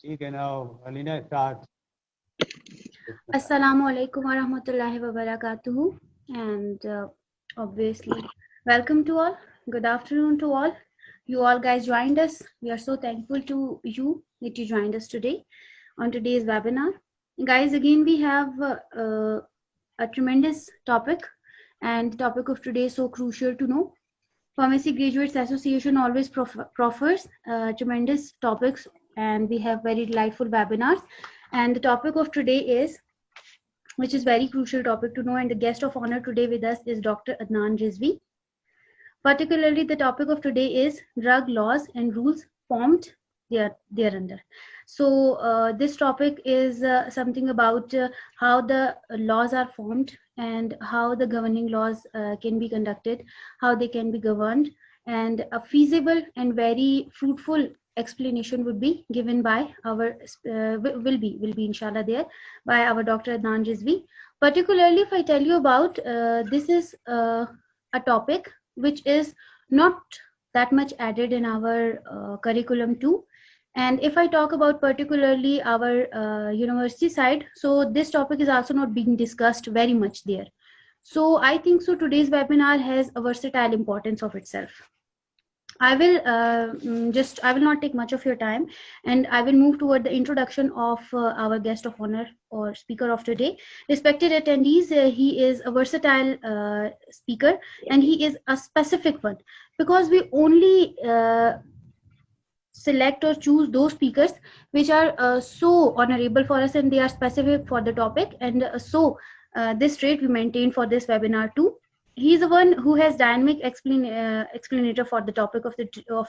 ठीक है now Alina start. Assalamu alaikum wa rahmatullahi wa barakatuhu. And obviously, welcome to all. Good afternoon to all. You all guys joined us. We are so thankful to you that you joined us today on today's webinar. Guys, again, we have a tremendous topic, and the topic of today is so crucial to know. Pharmacy Graduates Association always proffers tremendous topics, and we have very delightful webinars. And the topic of today is, which is very crucial topic to know, and the guest of honor today with us is Dr. Adnan Rizvi. Particularly, the topic of today is drug laws and rules formed thereunder. So this topic is something about how the laws are formed and how the governing laws can be conducted, how they can be governed, and a feasible and very fruitful explanation would be given by our will be inshallah there by our Dr. Adnan Rizvi. Particularly, if I tell you about this is a topic which is not that much added in our curriculum too. And if I talk about particularly our university side, so this topic is also not being discussed very much there. So I think so today's webinar has a versatile importance of itself. I will not take much of your time, and I will move toward the introduction of our guest of honor or speaker of today. Respected attendees, he is a versatile speaker, and he is a specific one, because we only select or choose those speakers which are so honorable for us, and they are specific for the topic, and this trait we maintain for this webinar too. He's the one who has dynamic explainer for the topic of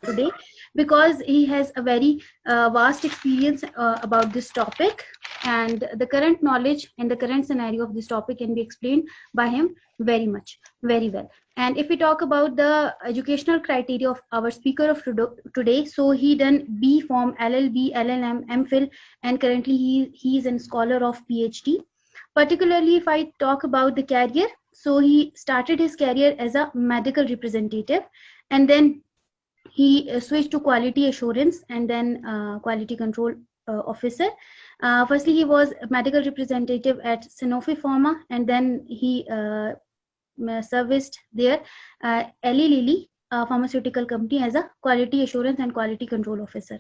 today, because he has a very vast experience about this topic, and the current knowledge and the current scenario of this topic can be explained by him very well. And if we talk about the educational criteria of our speaker of today, so he done B Pharm, LLB, LLM, MPhil, and currently he is a scholar of PhD. Particularly, if I talk about the career, so he started his career as a medical representative, and then he switched to quality assurance and then quality control officer. Firstly, he was a medical representative at Sanofi Pharma, and then he serviced there Eli Lilly pharmaceutical company as a quality assurance and quality control officer.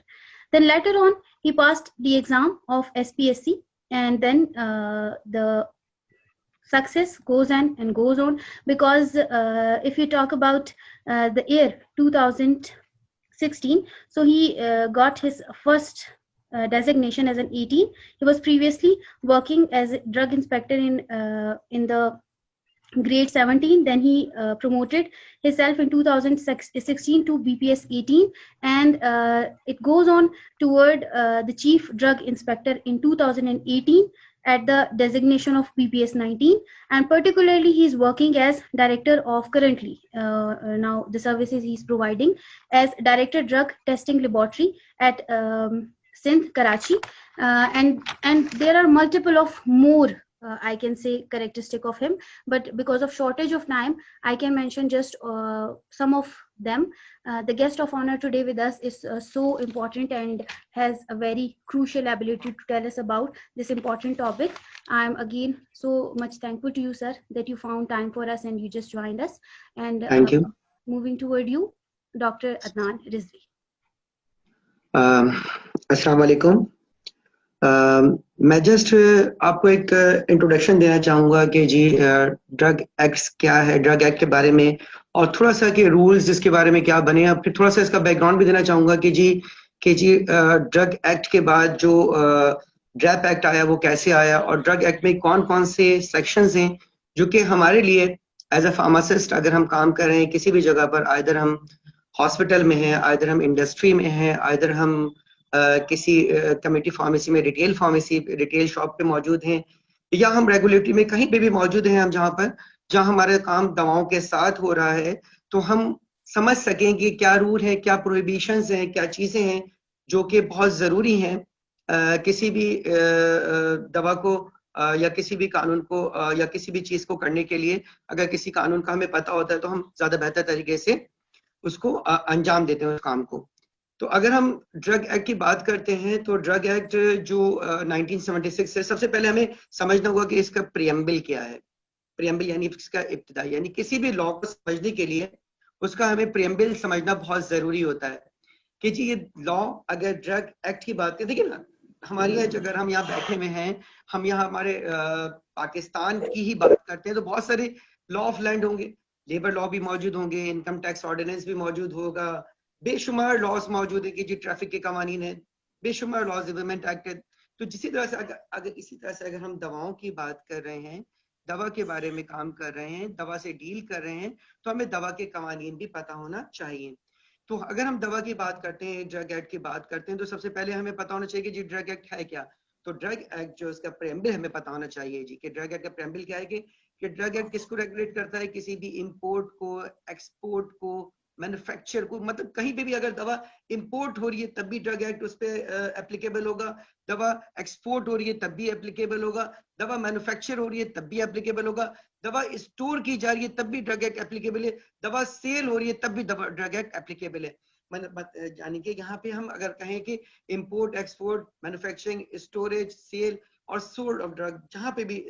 Then later on, he passed the exam of SPSC, and then the success goes and goes on, because if you talk about the year 2016, so he got his first designation as an 18. He was previously working as a drug inspector in the grade 17. Then he promoted himself in 2016 to BPS 18, and it goes on toward the chief drug inspector in 2018 at the designation of BPS 19, and particularly he is working as director of currently now the services he is providing as director drug testing laboratory at Sindh, Karachi, and there are multiple of more I can say characteristic of him, but because of shortage of time, I can mention just some of them. The guest of honor today with us is so important and has a very crucial ability to tell us about this important topic. I'm again so much thankful to you, sir, that you found time for us and you just joined us. And thank you. Moving toward you, Dr. Adnan Rizvi. अस्सलाम वालेकुम। मैं just आपको एक introduction देना चाहूँगा कि जी drug acts क्या है, ड्रग एक्ट के बारे में, और थोड़ा सा कि रूल्स जिसके बारे में क्या बने, फिर थोड़ा सा इसका बैकग्राउंड भी देना चाहूँगा कि जी ड्रग एक्ट के बाद जो ड्रैप एक्ट आया वो कैसे आया, और ड्रग एक्ट में कौन कौन से सेक्शंस हैं जो कि हमारे लिए एज अ फार्मासिस्ट अगर हम काम कर रहे हैं किसी भी जगह पर, आइदर हम हॉस्पिटल में हैं, आइदर हम इंडस्ट्री में हैं, आइदर हम किसी कम्युनिटी फार्मेसी में रिटेल शॉप पे मौजूद हैं, या हम रेगुलेटरी में कहीं पे भी मौजूद हैं, हम जहाँ हमारा काम दवाओं के साथ हो रहा है, तो हम समझ सकें कि क्या रूल है, क्या प्रोहिबिशंस हैं, क्या चीज़ें हैं जो कि बहुत ज़रूरी हैं किसी भी दवा को या किसी भी कानून को या किसी भी चीज़ को करने के लिए। अगर किसी कानून का हमें पता होता है तो हम ज़्यादा बेहतर तरीके से उसको अंजाम देते हैं उस काम को। तो अगर हम ड्रग एक्ट की बात करते हैं तो ड्रग एक्ट जो 1976 है, सबसे पहले हमें समझना होगा कि इसका प्रियम्बल क्या है। प्रियम्बल यानी इसका इब्तिदा, यानी किसी भी लॉ को समझने के लिए उसका हमें प्रियम्बल समझना बहुत जरूरी होता है कि जी ये लॉ, अगर ड्रग एक्ट की बात करें, देखिए ना हमारे यहाँ अगर हम यहाँ बैठे हुए हैं, हम यहाँ हमारे पाकिस्तान की ही बात करते हैं तो बहुत सारे लॉ ऑफ लैंड होंगे, लेबर लॉ भी मौजूद होंगे, इनकम टैक्स ऑर्डिनेंस भी मौजूद होगा, बेशुमार लॉज मौजूद है कि जी ट्रैफिक के कवानीन है, बेशुमार लॉज, इन्वायरमेंट एक्ट है। तो जिसी तरह से अगर इसी तरह से अगर हम दवाओं की बात कर रहे हैं, दवा के बारे में काम कर रहे हैं, दवा से डील कर रहे हैं, तो हमें दवा के कवानीन भी पता होना चाहिए। तो अगर हम दवा की बात करते हैं, ड्रग एक्ट की बात करते हैं, तो सबसे पहले हमें पता होना चाहिए कि जी ड्रग एक्ट है क्या। तो ड्रग एक्ट जो इसका प्रेम्बल हमें पता होना चाहिए जी कि ड्रग एक्ट का प्रेम्बल क्या है कि ड्रग एक्ट किसको रेगुलेट करता है, किसी भी इंपोर्ट को, एक्सपोर्ट को, मैन्युफैक्चर को, मतलब कहीं पे भी अगर दवा इंपोर्ट हो रही है तब भी ड्रग एक्ट उस पर एप्लीकेबल होगा, दवा एक्सपोर्ट हो रही है तब भी एप्लीकेबल होगा, दवा मैन्युफैक्चर हो रही है तब भी एप्लीकेबल होगा, दवा स्टोर की जा रही है तब भी ड्रग एक्ट एप्लीकेबल है, दवा सेल हो रही है तब भी ड्रग एक्ट एप्लीकेबल है। यानी कि यहाँ पे हम अगर कहें कि import, export, manufacturing, storage, sale और सोल्ड ऑफ ड्रग, जहाँ पे भी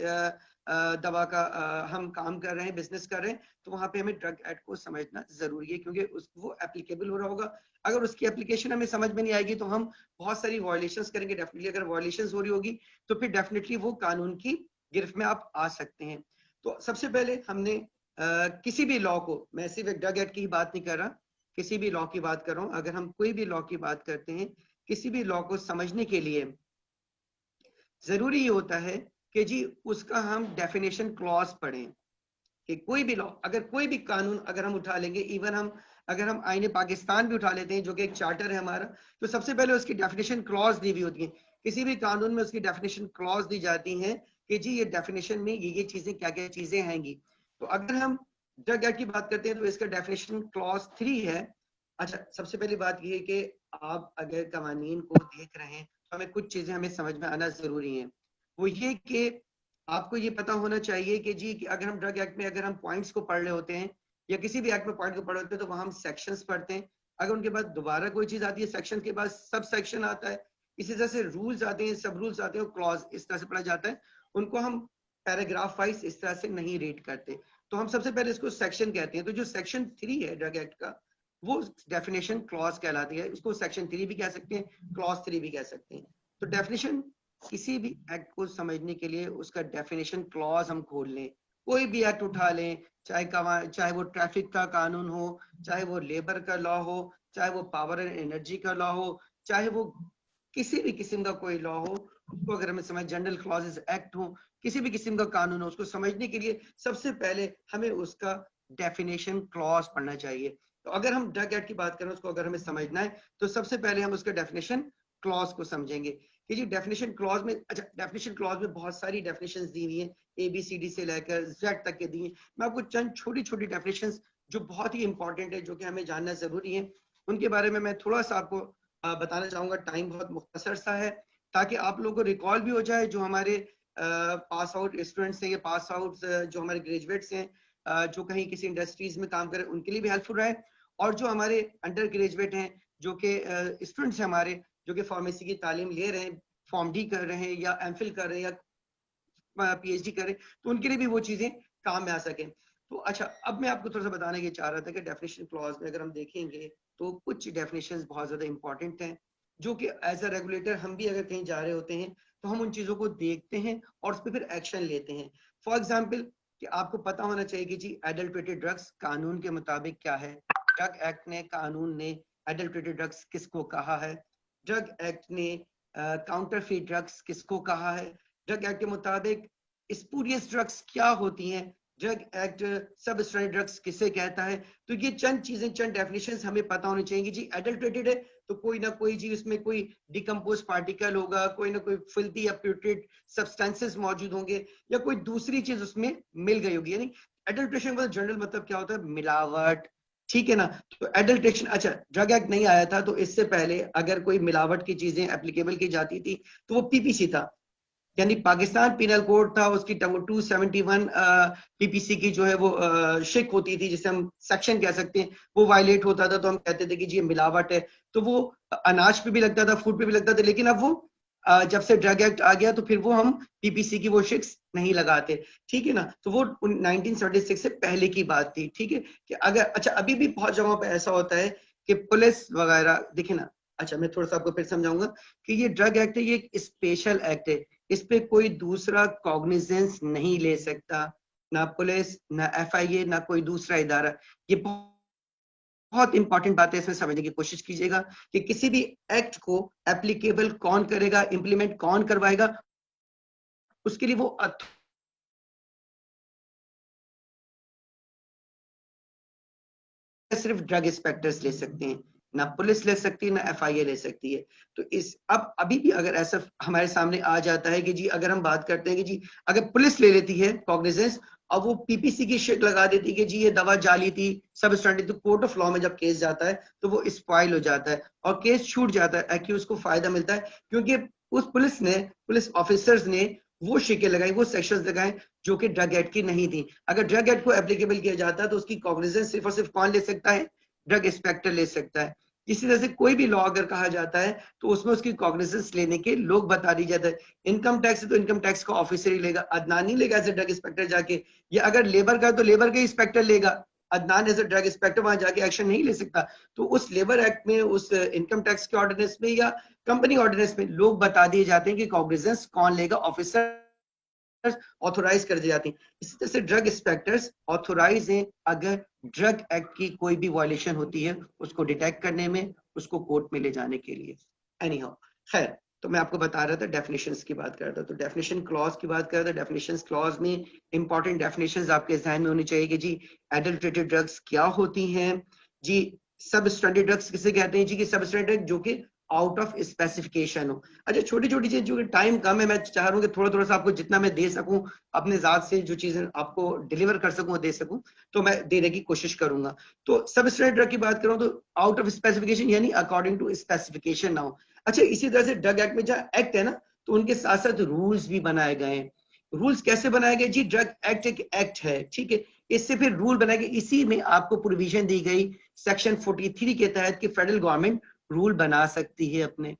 दवा का हम काम कर रहे हैं, बिजनेस कर रहे हैं, तो वहां पे हमें ड्रग एक्ट को समझना जरूरी है क्योंकि वो एप्लीकेबल हो रहा होगा। अगर उसकी एप्लीकेशन हमें समझ में नहीं आएगी तो हम बहुत सारी वायलेशंस करेंगे। डेफिनेटली अगर वायलेशंस हो रही होगी तो फिर डेफिनेटली वो कानून की गिरफ्त में आप आ सकते हैं। तो सबसे पहले हमने किसी भी लॉ को, मैं सिर्फ ड्रग एक्ट की ही बात नहीं कर रहा, किसी भी लॉ की बात कर रहा हूँ, अगर हम कोई भी लॉ की बात करते हैं, किसी भी लॉ को समझने के लिए जरूरी ये होता है कि जी उसका हम डेफिनेशन क्लॉज पढ़ें कि कोई भी लॉ, अगर कोई भी कानून अगर हम उठा लेंगे, इवन हम अगर हम आईने पाकिस्तान भी उठा लेते हैं जो कि एक चार्टर है हमारा, तो सबसे पहले उसकी डेफिनेशन क्लॉज दी हुई होती है। किसी भी कानून में उसकी डेफिनेशन क्लॉज दी जाती है कि जी ये डेफिनेशन में ये चीजें क्या क्या चीजें आएंगी। तो अगर हम ड्रग एक्ट की बात करते हैं तो इसका डेफिनेशन क्लॉज 3 है। अच्छा, सबसे पहली बात ये है कि आप अगर कवानीन को देख रहे हैं तो हमें कुछ चीजें हमें समझ में आना जरूरी है। वो ये कि आपको ये पता होना चाहिए कि जी कि अगर हम ड्रग एक्ट में अगर हम पॉइंट्स को पढ़ रहे होते हैं या किसी भी एक्ट में पॉइंट को पढ़ रहे होते हैं तो वहां हम सेक्शंस पढ़ते हैं। अगर उनके बाद दोबारा कोई चीज आती है, सेक्शन के बाद सब सेक्शन आता है, इसी तरह से रूल्स आते हैं, सब रूल्स आते हैं, क्लॉज इस तरह से पढ़ा जाता है। उनको हम पैराग्राफ वाइज इस तरह से नहीं रीड करते। तो हम सबसे पहले इसको सेक्शन कहते हैं। तो जो सेक्शन 3 है ड्रग एक्ट का, वो डेफिनेशन क्लॉज कहलाती है। इसको सेक्शन 3 भी कह सकते हैं, क्लॉज 3 भी कह सकते हैं। तो डेफिनेशन, किसी भी एक्ट को समझने के लिए उसका डेफिनेशन क्लॉज हम खोल लें, कोई भी एक्ट उठा लें, चाहे वो ट्रैफिक का कानून हो, चाहे वो लेबर का लॉ हो, चाहे वो पावर एंड एनर्जी का लॉ हो, चाहे वो किसी भी किस्म का कोई लॉ हो, उसको अगर हमें समझ, जनरल क्लॉजेस एक्ट हो, किसी भी किस्म का कानून हो, उसको समझने के लिए सबसे पहले हमें उसका डेफिनेशन क्लॉज पढ़ना चाहिए। तो अगर हम ड्रग एक्ट की बात करें, उसको अगर हमें समझना है तो सबसे पहले हम उसका डेफिनेशन क्लॉज को समझेंगे कि जी डेफिनेशन क्लॉज में, अच्छा डेफिनेशन क्लॉज में बहुत सारी डेफिनेशंस दी हुई हैं, ABCD से लेकर Z तक के दी हैं। मैं आपको चंद छोटी छोटी डेफिनेशंस जो बहुत ही इंपॉर्टेंट है, जो कि हमें जानना जरूरी है, उनके बारे में मैं थोड़ा सा आपको बताना चाहूंगा। टाइम बहुत मुख्तसर सा है ताकि आप लोगों को रिकॉल भी हो जाए, जो हमारे पास आउट स्टूडेंट्स हैं या पास आउट जो हमारे ग्रेजुएट्स हैं, जो कहीं किसी इंडस्ट्रीज में काम करें, उनके लिए भी हेल्पफुल रहे, और जो हमारे अंडर ग्रेजुएट हैं, जो कि स्टूडेंट्स हैं हमारे, जो कि फार्मेसी की तालीम ले रहे हैं, फॉर्म डी कर रहे हैं या MPhil कर रहे हैं या PhD कर रहे हैं, तो उनके लिए भी वो चीजें काम में आ सके। तो अच्छा, अब मैं आपको थोड़ा सा बताने की चाह रहा था कि डेफिनेशन क्लॉज में अगर हम देखेंगे तो कुछ डेफिनेशंस बहुत ज्यादा इंपॉर्टेंट हैं, जो कि एज अ रेगुलेटर हम भी अगर कहीं जा रहे होते हैं तो हम उन चीजों को देखते हैं और उस पर फिर एक्शन लेते हैं। फॉर एग्जाम्पल, कि आपको पता होना चाहिए कि जी एडल्ट्रेटेड ड्रग्स कानून के मुताबिक क्या है, ड्रग एक्ट ने, कानून ने एडल्ट्रेटेड ड्रग्स किसको कहा है, ड्रग एक्ट ने काउंटरफीट ड्रग्स किसको कहा है, ड्रग एक्ट के मुताबिक स्पूरियस ड्रग्स क्या होती हैं, ड्रग एक्ट सब स्टैंडर्ड ड्रग्स किसे कहता है। तो ये चंद चीजें, चंद डेफिनेशंस हमें पता होनी चाहिए कि जी एडल्ट्रेटेड है तो कोई ना कोई जी उसमें कोई डिकम्पोज पार्टिकल होगा, कोई ना कोई फिल्थी या प्यूट्रेट सब्सटेंसेस मौजूद होंगे, या कोई दूसरी चीज उसमें मिल गई होगी। यानी एडल्ट्रेशन का जनरल मतलब क्या होता है, मिलावट, ठीक है ना। तो एडल्ट्रेशन, अच्छा ड्रग एक्ट नहीं आया था तो इससे पहले अगर कोई मिलावट की चीजें एप्लीकेबल की जाती थी तो वो PPC था, यानी पाकिस्तान पिनल कोड था, उसकी 271 पीपीसी की जो है वो शिक होती थी, जिसे हम सेक्शन कह सकते हैं, वो वायलेट होता था तो हम कहते थे कि जी ये मिलावट है। तो वो अनाज पे भी लगता था, फूड पे भी लगता था, लेकिन अब वो जब से ड्रग एक्ट आ गया तो फिर वो हम पीपीसी की वो शिक्स नहीं लगाते, ठीक है ना। तो वो 1976 से पहले की बात थी, ठीक है। कि अगर अच्छा अभी भी बहुत जगहों पे ऐसा होता है कि पुलिस वगैरह, देखे ना, अच्छा मैं थोड़ा सा आपको फिर समझाऊंगा कि ये ड्रग एक्ट है, ये एक स्पेशल एक्ट है, इस पे कोई दूसरा कॉग्निजेंस नहीं ले सकता, ना पुलिस, ना एफआईए, ना कोई दूसरा इदारा। ये बहुत इंपॉर्टेंट बात है, इसमें समझने की कोशिश कीजिएगा कि किसी भी एक्ट को एप्लीकेबल कौन करेगा, इंप्लीमेंट कौन करवाएगा, उसके लिए वो सिर्फ ड्रग इंस्पेक्टर्स ले सकते हैं, ना पुलिस ले सकती है, ना एफआईए ले सकती है। तो इस अब अभी भी अगर ऐसा हमारे सामने आ जाता है कि जी अगर हम बात करते हैं कि जी अगर पुलिस ले लेती है कॉग्निजेंस और वो पीपीसी की शिक लगा देती है कि जी ये दवा जाली थी, सब स्टैंडर्ड, तो कोर्ट ऑफ लॉ में जब केस जाता है तो वो स्पॉइल हो जाता है और केस छूट जाता है, एक्यूज को फायदा मिलता है, क्योंकि उस पुलिस ऑफिसर्स ने वो शिकें लगाई, वो सेक्शंस लगाए जो कि ड्रग एक्ट की नहीं थी। अगर ड्रग एक्ट को एप्लीकेबल किया जाता है तो उसकी कॉग्निजेंस सिर्फ और सिर्फ कौन ले सकता है, ड्रग इंस्पेक्टर ले सकता है। इसी तरह से कोई भी लॉ अगर कहा जाता है तो उसमें उसकी कॉग्निजेंस लेने के लोग बता दी जाता है। इनकम टैक्स है तो इनकम टैक्स का ऑफिसर ही लेगा, अदनान नहीं लेगा एज ए ड्रग इंस्पेक्टर जाके, या अगर लेबर का है तो लेबर का इंस्पेक्टर लेगा, Adnan as a drug inspector वहां जाके एक्शन नहीं ले सकता। तो उस लेबर एक्ट में, उस इनकम टैक्स के ऑर्डिनेंस में या कंपनी ऑर्डिनेंस में लोग बता दिए जाते हैं कि कॉग्निजेंस कौन लेगा, ऑफिसर ऑथोराइज कर दी जाती हैं। इसी तरह से ड्रग इंस्पेक्टर्स ऑथोराइज हैं अगर ड्रग एक्ट की कोई भी वायलेशन होती है उसको डिटेक्ट करने में, उसको कोर्ट में ले जाने के लिए। एनी हाउ, खैर, तो मैं आपको बता रहा था डेफिनेशंस की बात कर रहा था, तो डेफिनेशन क्लॉज की बात कर रहा था। डेफिनेशंस क्लॉज में इंपॉर्टेंट डेफिनेशंस आपके ध्यान में होनी चाहिए कि जी एडल्ट्रेटेड ड्रग्स क्या होती हैं, जी सब स्टैंडर्ड ड्रग्स किसे कहते हैं, जी कि सब स्टैंडर्ड जो कि आउट ऑफ स्पेसिफिकेशन हो। अच्छा छोटी छोटी चीज, जो कि टाइम कम है, मैं चाह रहा हूँ कि थोड़ा थोड़ा सा आपको जितना मैं दे सकूं अपने जात से, जो चीजें आपको डिलीवर कर सकूं दे सकूं, तो मैं देने की कोशिश करूंगा। तो सब स्टैंडर्ड ड्रग की बात करूं तो आउट ऑफ स्पेसिफिकेशन यानी अकॉर्डिंग टू स्पेसिफिकेशन ना हो। अच्छा इसी तरह से ड्रग एक्ट में जहाँ एक्ट है ना, तो उनके साथ साथ रूल्स भी बनाए गए हैं। रूल्स कैसे बनाए गए जी, ड्रग एक्ट एक एक्ट है, ठीक है, इससे फिर रूल बनाए गए, इसी में आपको प्रोविजन दी गई सेक्शन 43 के तहत कि फेडरल गवर्नमेंट रूल बना सकती है अपने।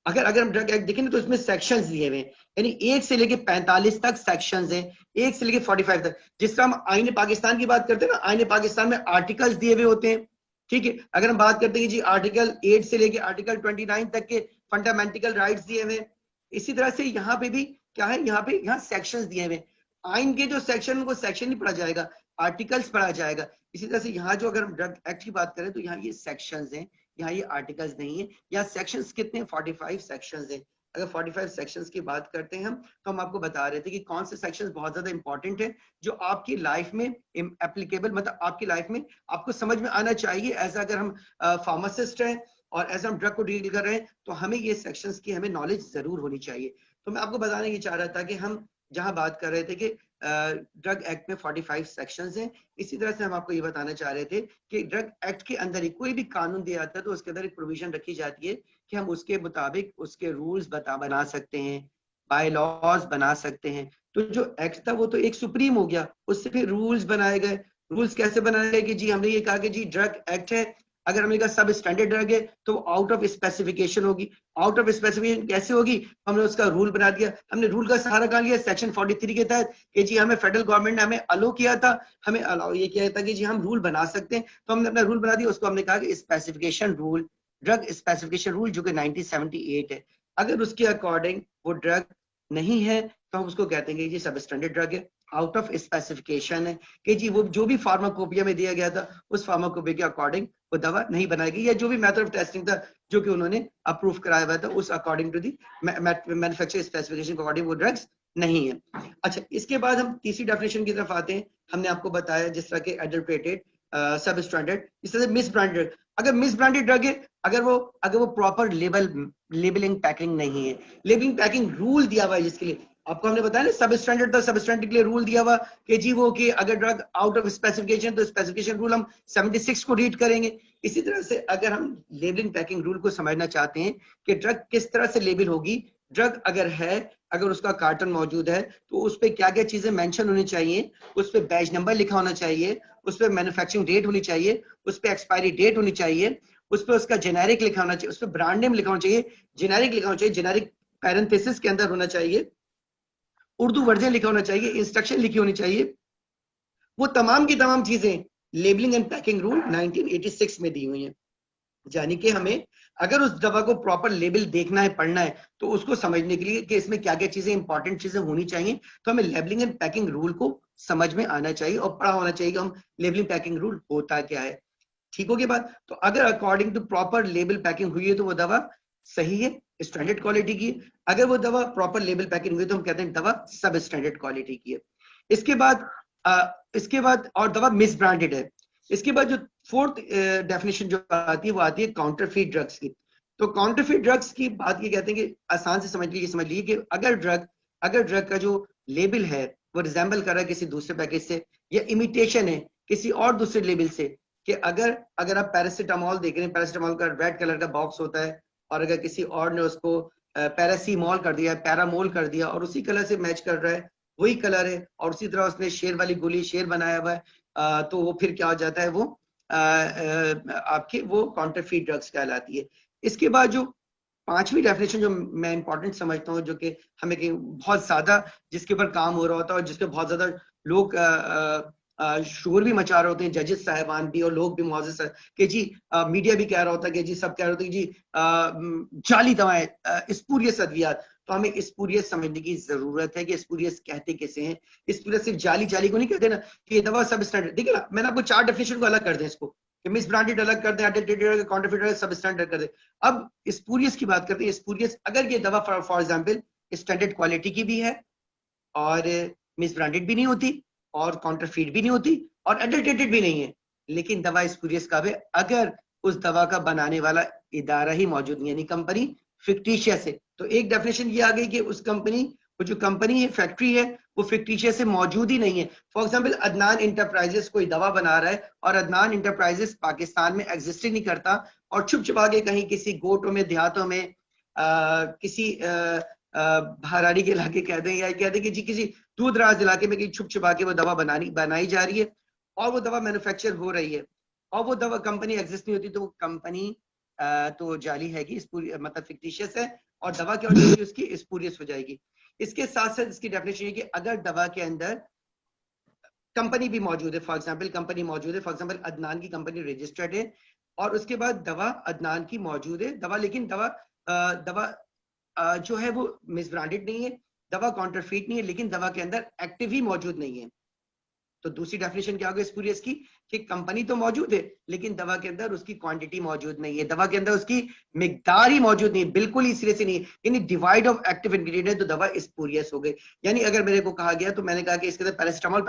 अगर अगर हम ड्रग एक्ट देखें तो इसमें सेक्शंस दिए हुए हैं, यानी 1 से लेके 45 तक सेक्शंस हैं, 1 से लेके 45 तक। जिस तरह हम आईने पाकिस्तान की बात करते हैं ना, आईने पाकिस्तान में आर्टिकल्स दिए हुए होते हैं, ठीक है। अगर हम बात करते हैं कि जी आर्टिकल 8 से लेके आर्टिकल 29 तक के फंडामेंटल राइट्स दिए हुए हैं, इसी तरह से यहाँ पे भी क्या है, यहाँ सेक्शंस दिए हुए हैं। आइन के जो सेक्शन, उनको सेक्शन नहीं पढ़ा जाएगा, आर्टिकल्स पढ़ा जाएगा। इसी तरह से यहाँ जो अगर हम ड्रग एक्ट की बात करें तो यहाँ ये सेक्शंस हैं, यहाँ ये आर्टिकल्स नहीं है। यहाँ सेक्शंस कितने हैं, 45 सेक्शंस हैं। अगर 45 सेक्शंस की बात करते हैं हम, तो हम आपको बता रहे थे कि कौन से सेक्शंस बहुत ज्यादा इंपॉर्टेंट है, जो आपकी लाइफ में एप्लीकेबल, मतलब आपकी लाइफ में आपको समझ में आना चाहिए। एज अगर हम फार्मासिस्ट हैं और एज हम ड्रग को डील कर रहे हैं तो हमें ये सेक्शंस की हमें नॉलेज जरूर होनी चाहिए। तो मैं आपको बताने की चाह रहा था कि हम जहां बात कर रहे थे कि ड्रग एक्ट में 45 सेक्शंस हैं, इसी तरह से हम आपको ये बताना चाह रहे थे कि ड्रग एक्ट के अंदर ही कोई भी कानून दिया जाता है तो उसके अंदर एक प्रोविजन रखी जाती है कि हम उसके मुताबिक उसके रूल्स बना सकते हैं, बाय लॉज बना सकते हैं। तो जो एक्ट था वो तो एक सुप्रीम हो गया, उससे फिर रूल्स बनाए गए। रूल्स कैसे बनाए गए कि जी हमने ये कहा कि जी ड्रग एक्ट है, अगर हमने कहा सब स्टैंडर्ड ड्रग है तो आउट ऑफ स्पेसिफिकेशन होगी। आउट ऑफ स्पेसिफिकेशन कैसे होगी, हमने उसका रूल बना दिया। हमने रूल का सहारा कहा लिया सेक्शन 43 के तहत कि जी हमें फेडरल गवर्नमेंट ने हमें अलो किया था, हमें अलाउ ये किया था कि जी हम रूल बना सकते हैं, तो हमने अपना रूल बना दिया। उसको हमने कहा कि specification rule, drug specification rule, जो कि 1978 है। अगर उसके अकॉर्डिंग वो ड्रग नहीं है तो हम उसको कहते हैं कि जी सब स्टैंडर्ड ड्रग है, आउट ऑफ स्पेसिफिकेशन है, कि जी वो जो भी फार्माकोपिया में दिया गया था उस फार्माकोपिया के अकॉर्डिंग वो दवा नहीं बनाएगी, या जो भी मेथड ऑफ टेस्टिंग था जो कि उन्होंने अप्रूव कराया हुआ था उस according to the manufacture specification के अकॉर्डिंग वो ड्रग्स नहीं है। अच्छा इसके बाद हम तीसरी डेफिनेशन की तरफ आते हैं। हमने आपको बताया जिस तरह के एडल्ट्रेटेड, सब स्टैंडर्ड, इस तरह से मिस ब्रांडेड। अगर मिस ब्रांडेड ड्रग है, अगर वो प्रॉपर लेबलिंग पैकिंग नहीं है, लेबलिंग पैकिंग रूल दिया हुआ है जिसके लिए आपको हमने बताया ना, सब स्टैंडर्ड था, सब स्टैंडर्ड के लिए रूल दिया हुआ कि जी वो कि अगर ड्रग आउट ऑफ स्पेसिफिकेशन तो स्पेसिफिकेशन रूल हम 76 को रीड करेंगे। इसी तरह से अगर हम लेबलिंग पैकिंग रूल को समझना चाहते हैं कि ड्रग किस तरह से लेबल होगी, ड्रग अगर है, अगर उसका कार्टन मौजूद है तो उस पर क्या क्या चीजें मेंशन होनी चाहिए, उस पर बैच नंबर लिखा होना चाहिए, उस पर मैन्युफैक्चरिंग डेट होनी चाहिए, उस पर एक्सपायरी डेट होनी चाहिए, उस पर उसका जेनेरिक लिखा होना चाहिए, उस पर ब्रांड नेम लिखा होना चाहिए, जेनेरिक लिखा होना चाहिए, जेनेरिक पैरेंथेसिस के अंदर होना चाहिए, उर्दू वर्जन लिखा होना चाहिए, इंस्ट्रक्शन लिखी होनी चाहिए। वो तमाम की तमाम चीजें लेबलिंग एंड पैकिंग रूल 1986 में दी हुई हैं। यानी कि हमें अगर उस दवा को प्रॉपर लेबल देखना है, पढ़ना है, तो उसको समझने के लिए कि इसमें क्या क्या चीजें इंपॉर्टेंट चीजें होनी चाहिए, तो हमें लेबलिंग एंड पैकिंग रूल को समझ में आना चाहिए और पढ़ा होना चाहिए कि हम लेबलिंग पैकिंग रूल होता क्या है। ठीक हो गई बात? तो अगर according to proper label packing हुई है तो वो दवा सही है, स्टैंडर्ड क्वालिटी की। अगर वो दवा प्रॉपर लेबल पैकिंग हुई तो हम कहते हैं दवा सब स्टैंडर्ड क्वालिटी की है। इसके बाद और दवा मिस ब्रांडेड है। इसके बाद जो फोर्थ डेफिनेशन जो आती है वो आती है काउंटरफीट ड्रग्स की। तो काउंटरफीट ड्रग्स की बात ये कहते हैं कि आसान से समझ लीजिए कि अगर ड्रग का जो लेबल है वो रिजेंबल कर रहा है किसी दूसरे पैकेज से, या इमिटेशन है किसी और दूसरे लेबल से, कि अगर आप पैरासीटामोल देख रहे हैं, पैरासीटामोल का रेड कलर का बॉक्स होता है, और अगर किसी और ने उसको पैरासीमोल कर दिया, पैरामोल कर दिया, और उसी कलर से मैच कर रहा है, वही कलर है, और उसी तरह उसने शेर वाली गोली शेर बनाया हुआ है, तो वो फिर क्या हो जाता है, वो आपके वो काउंटरफीट ड्रग्स कहलाती है। इसके बाद जो पांचवी डेफिनेशन जो मैं इंपॉर्टेंट समझता हूँ, जो कि हमें बहुत ज्यादा जिसके ऊपर काम हो रहा होता है और जिसके बहुत ज्यादा लोग शोर भी मचा रहे होते हैं, जजेस साहिबान भी और लोग भी मुआजिज कि जी मीडिया भी कह रहा होता है कि जी सब कह रहे होते हैं कि जी जाली दवाएं, स्पूरियस अद्वियात। तो हमें स्पूरियस समझने की जरूरत है कि स्पूरियस कहते कैसे हैं। स्पूरियस सिर्फ जाली को नहीं कहते ना कि ये दवा सब स्टैंडर्ड। देखिए ना, मैंने आपको 4 डेफिनेशन को अलग कर दें, इसको मिस ब्रांडेड अलग कर दें, अडल्टेटेड, काउंटरफीट सब स्टैंडर्ड कर दें। अब स्पूरियस की बात करते हैं। स्पूरियस अगर ये दवा फॉर एग्जांपल स्टैंडर्ड क्वालिटी की भी है और मिस ब्रांडेड भी नहीं होती और काउंटरफीट भी नहीं होती और अडल्टेटेड भी नहीं है, लेकिन दवा स्पूरियस कब है? अगर उस दवा का बनाने वाला इदारा ही मौजूद नहीं, यानी कंपनी फिक्टिशियस है। तो एक डेफिनेशन ये आ गई कि उस कंपनी, वो जो कंपनी है, फैक्ट्री है, वो फिक्टिशियस से मौजूद ही नहीं है। फॉर एग्जांपल अदनान इंटरप्राइजेस कोई दवा बना रहा है और अदनान इंटरप्राइजेस पाकिस्तान में एग्जिस्ट ही नहीं करता और छुप छुपा के कहीं किसी गोटों में, देहातों में, किसी बहराड़ी के इलाके कह दें, या कह दें कि जी किसी दूर दराज इलाके में कहीं छुप छुपा के वो दवा बनाई जा रही है और वो दवा मैन्युफैक्चर हो रही है और वो दवा कंपनी एग्जिस्ट नहीं होती, तो वो कंपनी तो जाली है कि मतलब फिक्टिशियस है और दवा क्या हो जाएगी उसकी? स्पूरियस हो जाएगी। इसके साथ साथ इसकी डेफिनेशन है कि अगर दवा के अंदर कंपनी भी मौजूद है, फॉर एग्जांपल कंपनी मौजूद है, फॉर एग्जांपल अदनान की कंपनी रजिस्टर्ड है और उसके बाद दवा अदनान की मौजूद है, दवा, लेकिन दवा जो है वो मिस ब्रांडेड नहीं है, दवा काउंटरफीट नहीं है, लेकिन दवा के अंदर एक्टिव ही मौजूद नहीं है। तो दूसरी डेफिनेशन क्या होगी स्पूरियस की? कि कंपनी तो मौजूद है लेकिन दवा के अंदर उसकी क्वांटिटी मौजूद नहीं है, दवा के अंदर उसकी मिकदार ही मौजूद नहीं है, बिल्कुल ही सिरे से नहीं है, यानी डिवाइड ऑफ एक्टिव इंग्रेडिएंट है, तो दवा स्पूरियस हो गई। यानी अगर मेरे को कहा गया, तो मैंने कहा कि इसके अंदर पैरासिटामोल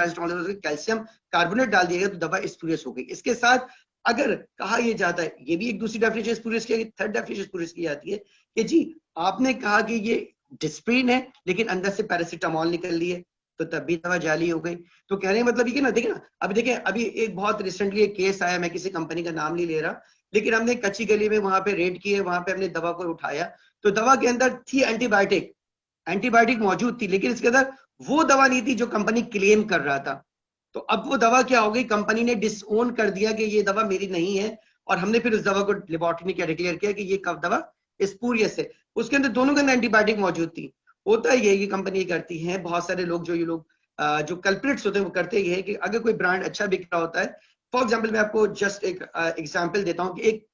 कैल्शियम कार्बोनेट डाल दिया गया तो दवा स्पूरियस हो गई। इसके साथ अगर कहा यह जाता है, ये भी एक दूसरी डेफिनेशन स्पूरियस की, थर्ड डेफिनेशन स्पूरियस की आती है कि जी आपने कहा कि ये डिस्प्रिन है लेकिन अंदर से पैरासिटामोल निकल ली है, तो तब भी दवा जाली हो गई। तो कहने का मतलब ये ना, देखिए ना, अभी देखें, अभी एक बहुत रिसेंटली एक केस आया, मैं किसी कंपनी का नाम नहीं ले रहा, लेकिन हमने कच्ची गली में वहां पे रेड किए, वहां पे हमने दवा को उठाया, तो दवा के अंदर थी एंटीबायोटिक मौजूद थी, लेकिन इसके अंदर वो दवा नहीं थी जो कंपनी क्लेम कर रहा था। तो अब वो दवा क्या हो गई? कंपनी ने डिसओन कर दिया कि ये दवा मेरी नहीं है और हमने फिर उस दवा को लेबोरेटरी में क्या डिक्लेयर किया कि ये कब दवा स्पूरियस है। उसके अंदर दोनों के अंदर एंटीबायोटिक मौजूद थी। होता है ये कंपनी करती है, बहुत सारे लोग जो कल्प्रिट्स होते हैं वो करते ये है कि अगर कोई ब्रांड अच्छा बिक रहा होता है, फॉर एग्जांपल मैं आपको जस्ट एक एग्जांपल देता हूं कि एक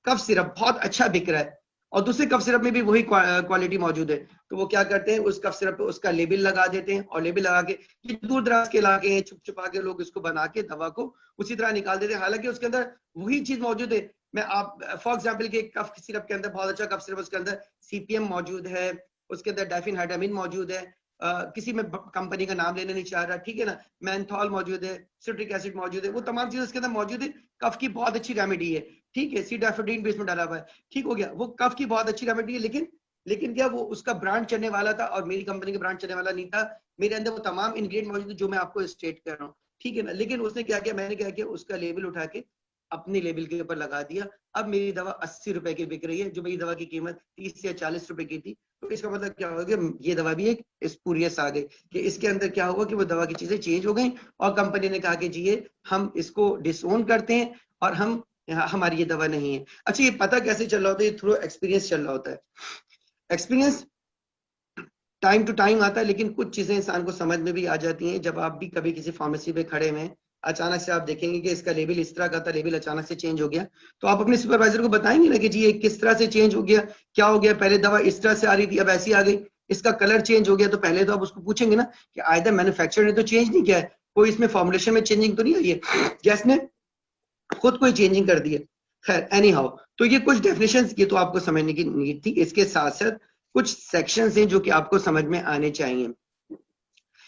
कफ सिरप बहुत अच्छा बिक रहा है और दूसरे कफ सिरप में भी वही क्वालिटी मौजूद है, तो वो क्या करते हैं, उस कफ सिरप पे उसका लेबल लगा देते हैं और लेबल लगा के, ये दूर दराज के इलाके हैं, छुप छुपा के लोग इसको बना के दवा को उसी तरह निकाल देते हैं, हालांकि उसके अंदर वही चीज मौजूद है। मैं आप फॉर एग्जांपल के कफ सिरप के अंदर बहुत अच्छा कफ सिरप, उसके अंदर सीपीएम मौजूद है, उसके अंदर डाइफेनहाइडामिन मौजूद है, किसी में कंपनी का नाम लेना नहीं चाह रहा, ठीक है ना, मैंथॉल मौजूद है, सिट्रिक एसिड मौजूद है, वो तमाम चीजें उसके अंदर मौजूद है। कफ की बहुत अच्छी रेमेडी है, ठीक है, सीडाफेडिन भी इसमें डाला हुआ है, ठीक हो गया, वो कफ की बहुत अच्छी रेमेडी है, लेकिन क्या वो उसका ब्रांड चलने वाला था और मेरी कंपनी का ब्रांड चलने वाला नहीं था। मेरे अंदर वो तमाम इंग्रेडिएंट मौजूद है जो मैं आपको स्टेट कर रहा हूँ, ठीक है ना, लेकिन उसने क्या किया, मैंने क्या किया, उसका लेबल उठा के अपने लेबल के ऊपर लगा दिया, अब मेरी दवा 80 रुपए की बिक रही है, जो मेरी दवा की कीमत 30 या 40 रुपए की थी। तो इसका मतलब क्या होगा कि ये दवा भी एक स्पूरियस आ गई, कि इसके अंदर क्या होगा कि वो दवा की चीजें चेंज हो गई और कंपनी ने कहा कि जी ये हम इसको डिसओन करते हैं और हमारी ये दवा नहीं है। अच्छा, ये पता कैसे चल रहा होता है? ये थ्रू एक्सपीरियंस चल रहा होता है। एक्सपीरियंस टाइम टू टाइम आता है, लेकिन कुछ चीजें इंसान को समझ में भी आ जाती हैं। जब आप भी कभी किसी फार्मेसी पे खड़े हैं, अचानक से आप देखेंगे कि इसका लेबल इस तरह का था, लेबल अचानक से चेंज हो गया, तो आप अपने सुपरवाइजर को बताएंगे ना कि जी ये किस तरह से चेंज हो गया, क्या हो गया, पहले दवा इस तरह से आ रही थी अब ऐसी आ गई, इसका कलर चेंज हो गया। तो पहले तो आप उसको पूछेंगे ना कि आइदर मैन्युफैक्चरर ने तो चेंज नहीं किया है, कोई इसमें फॉर्मुलेशन में चेंजिंग तो नहीं आई है, गैस ने खुद कोई चेंजिंग कर दी है। खैर एनी हाउ, तो ये कुछ डेफिनेशंस ये तो आपको समझने की नीड थी। इसके साथ साथ कुछ सेक्शंस हैं जो कि आपको समझ में आने चाहिए।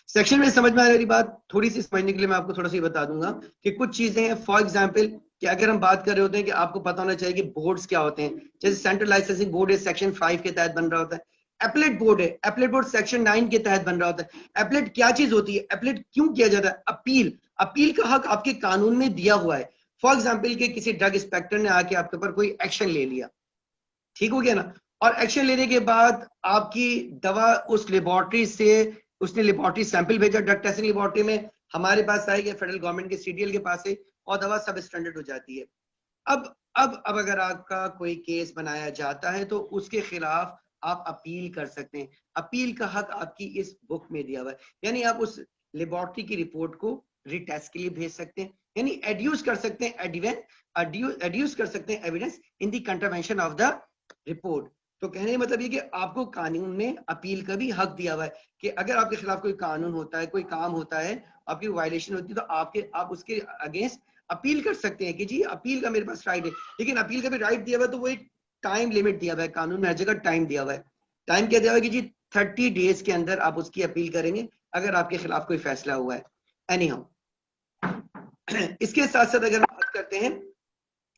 सेक्शन में समझ में आने वाली बात थोड़ी सी समझने के लिए मैं आपको थोड़ा सा बता दूंगा कि कुछ चीजें हैं। फॉर एग्जांपल कि अगर हम बात कर रहे होते हैं कि आपको पता होना चाहिए कि बोर्ड्स क्या होते हैं, जैसे सेंट्रल लाइसेंसिंग बोर्ड है, सेक्शन 5 के तहत बन रहा होता है। एपलेट बोर्ड है, एपलेट बोर्ड सेक्शन 9 के तहत बन रहा होता है। एपलेट क्या चीज होती है, एपलेट क्यों किया जाता है? अपील, अपील का हक आपके कानून में दिया हुआ है। फॉर एग्जाम्पल कि किसी ड्रग इंस्पेक्टर ने आके आपके ऊपर कोई एक्शन ले लिया, ठीक हो गया ना, और एक्शन लेने के बाद आपकी दवा उस लेबोरेटरी से, उसने लेबोरेटरी सैंपल भेजा ड्रग टेस्टिंग लेबोरेटरी में, हमारे पास आई या फेडरल गवर्नमेंट के सीडीएल के पास है, और दवा सब स्टैंडर्ड हो जाती है। अब अगर आपका कोई केस बनाया जाता है तो उसके खिलाफ आप अपील कर सकते हैं। अपील का हक आपकी इस बुक में दिया हुआ है, यानी आप उस लेबोरेटरी की रिपोर्ट को रिटेस्ट के लिए भेज सकते हैं, यानी एड्यूस कर सकते हैं, एड्यूस कर सकते हैं evidence in the contravention of the report. तो कहने का मतलब ये कि आपको कानून में अपील का भी हक दिया हुआ है कि अगर आपके खिलाफ कोई कानून होता है, कोई काम होता है, आपकी वायलेशन होती है, तो आप उसके अगेंस्ट अपील कर सकते हैं कि जी अपील का मेरे पास राइट है। लेकिन अपील का भी राइट दिया हुआ है तो वो एक टाइम लिमिट दिया हुआ है, कानून में हर जगह टाइम दिया हुआ है। टाइम क्या दिया हुआ है कि जी 30 डेज के अंदर आप उसकी अपील करेंगे अगर आपके खिलाफ कोई फैसला हुआ है। एनी हाउ, इसके साथ साथ अगर हम बात करते हैं